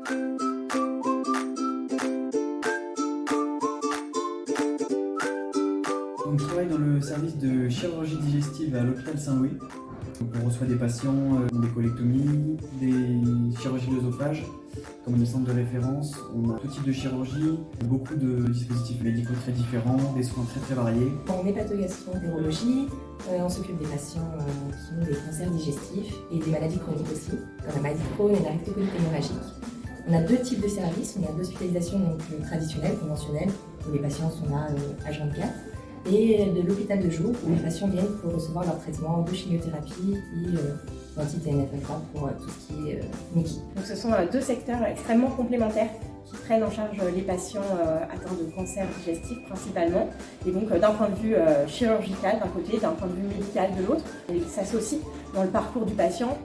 On travaille dans le service de chirurgie digestive à l'hôpital Saint-Louis. On reçoit des patients qui ont des colectomies, des chirurgies de l'œsophage, comme des centres de référence. On a tout type de chirurgie, beaucoup de dispositifs médicaux très différents, des soins très variés. En hépatogastro-entérologie, on s'occupe des patients qui ont des cancers digestifs et des maladies chroniques aussi, comme la maladie de Crohn et la rectocolite hémorragique. On a deux types de services. On a l'hospitalisation traditionnelle, conventionnelle, où les patients sont là H24, et de l'hôpital de jour, où les patients viennent pour recevoir leur traitement de chimiothérapie et d'anti-TNF-alpha pour tout ce qui est NICI. Donc ce sont deux secteurs extrêmement complémentaires qui prennent en charge les patients atteints de cancer digestif principalement. Et donc d'un point de vue chirurgical d'un côté, d'un point de vue médical de l'autre. Ils s'associent dans le parcours du patient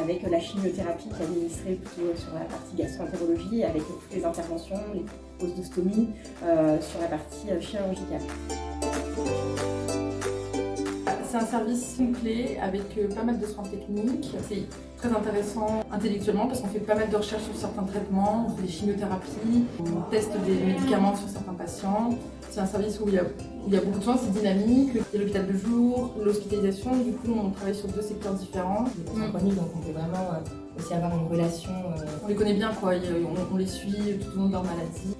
avec la chimiothérapie qui est administrée plutôt sur la partie gastro-entérologie, avec toutes les interventions, les poses d'ostomie sur la partie chirurgicale. C'est un service complet avec pas mal de soins techniques. C'est très intéressant intellectuellement parce qu'on fait pas mal de recherches sur certains traitements, on fait des chimiothérapies, on teste des médicaments sur certains patients. C'est un service où il y a beaucoup de soins, c'est dynamique. Il y a l'hôpital de jour, l'hospitalisation, du coup on travaille sur deux secteurs différents. Les patients chroniques, donc on peut vraiment aussi avoir une relation. On les connaît bien, quoi. On les suit tout au long de leur maladie.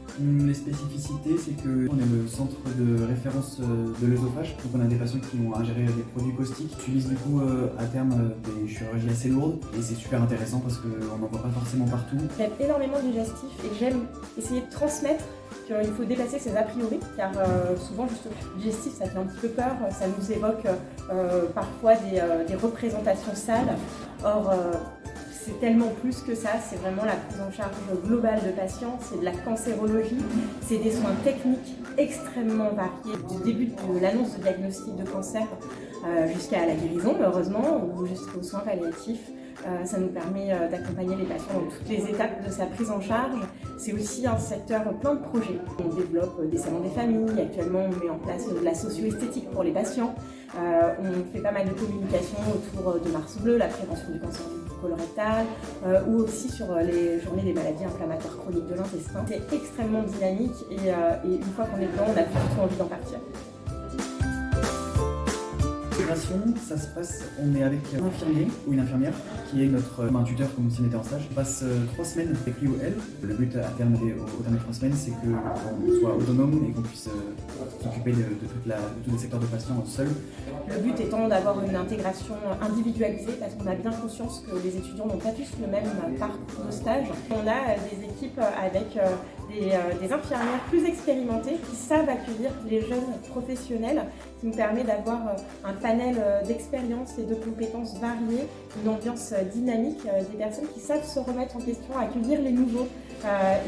Les spécificités, c'est qu'on est le centre de référence de l'œsophage. Donc on a des patients qui ont ingéré des produits caustiques, qui utilisent du coup à terme des chirurgies assez lourdes. Et c'est super intéressant parce qu'on n'en voit pas forcément partout. J'aime énormément le digestif et j'aime essayer de transmettre qu'il faut dépasser ses a priori, car souvent justement le digestif ça fait un petit peu peur, ça nous évoque parfois des représentations sales. Or c'est tellement plus que ça, c'est vraiment la prise en charge globale de patients, c'est de la cancérologie, c'est des soins techniques extrêmement variés, du début de l'annonce de diagnostic de cancer jusqu'à la guérison heureusement, ou jusqu'aux soins palliatifs. Ça nous permet d'accompagner les patients dans toutes les étapes de sa prise en charge. C'est aussi un secteur plein de projets. On développe des salons des familles, actuellement on met en place de la socio-esthétique pour les patients. On fait pas mal de communication autour de Mars Bleu, la prévention du cancer du colorectal, ou aussi sur les journées des maladies inflammatoires chroniques de l'intestin. C'est extrêmement dynamique et une fois qu'on est dedans, on a plus du tout envie d'en partir. Ça se passe, on est avec un infirmier ou une infirmière qui est notre tuteur comme si on était en stage. On passe 3 semaines avec lui ou elle. Le but à terme au terme des 3 semaines, c'est qu'on soit autonome et qu'on puisse s'occuper de tout le secteur de patients seul. Le but étant d'avoir une intégration individualisée parce qu'on a bien conscience que les étudiants n'ont pas tous le même parcours de stage. On a des équipes avec des infirmières plus expérimentées qui savent accueillir les jeunes professionnels, qui nous permet d'avoir un panel d'expériences et de compétences variées, une ambiance dynamique, des personnes qui savent se remettre en question, accueillir les nouveaux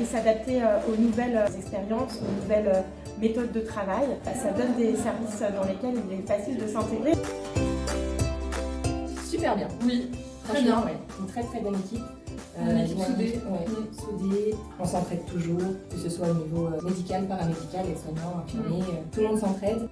et s'adapter aux nouvelles expériences, aux nouvelles méthodes de travail. Ça donne des services dans lesquels il est facile de s'intégrer. Super bien. Oui, très bien. Ouais. Une très bonne équipe. Une équipe soudée. Soudée. On s'entraide toujours, que ce soit au niveau médical, paramédical, aide-soignant, infirmier, tout le monde s'entraide.